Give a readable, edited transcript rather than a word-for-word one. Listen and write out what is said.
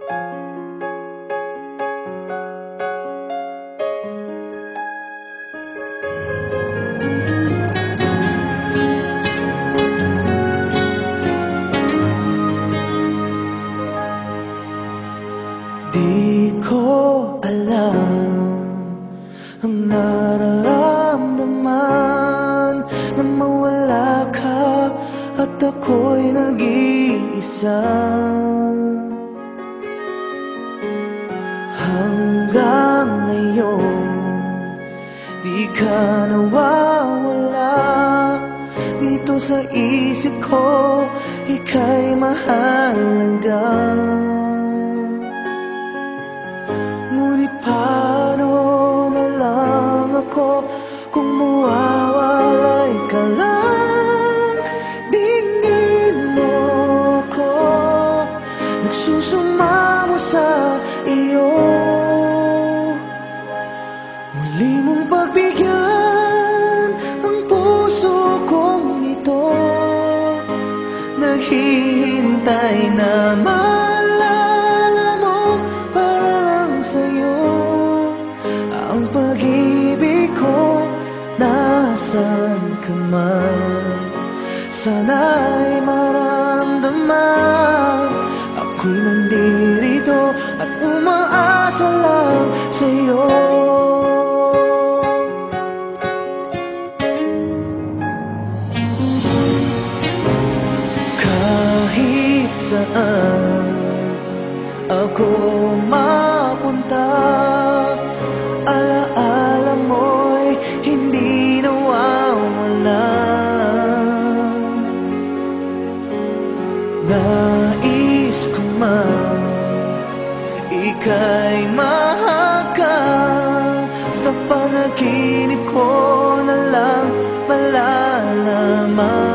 Di ko alam ang nararamdaman nang mawala ka at ako'y nag-iisa. Hanggang ngayon di ka nawawala dito sa isip ko, ika'y mahalaga. Ngunit paano na lang ako kung mawawalay ka lang? Bingin mo ko, nagsusumamo sa iyo. Muli mong pagbigyan ang puso kong ito, naghihintay na maalala mo para lang sa'yo ang pag-ibig ko. Nasaan ka man, sana'y maramdaman ako'y nandirito at umaasa lang sa'yo. Kahit saan ako mapunta, alaala mo'y hindi nawawala. Nais ko man ika'y mahagkan, sa panaginip ko na lang malalaman.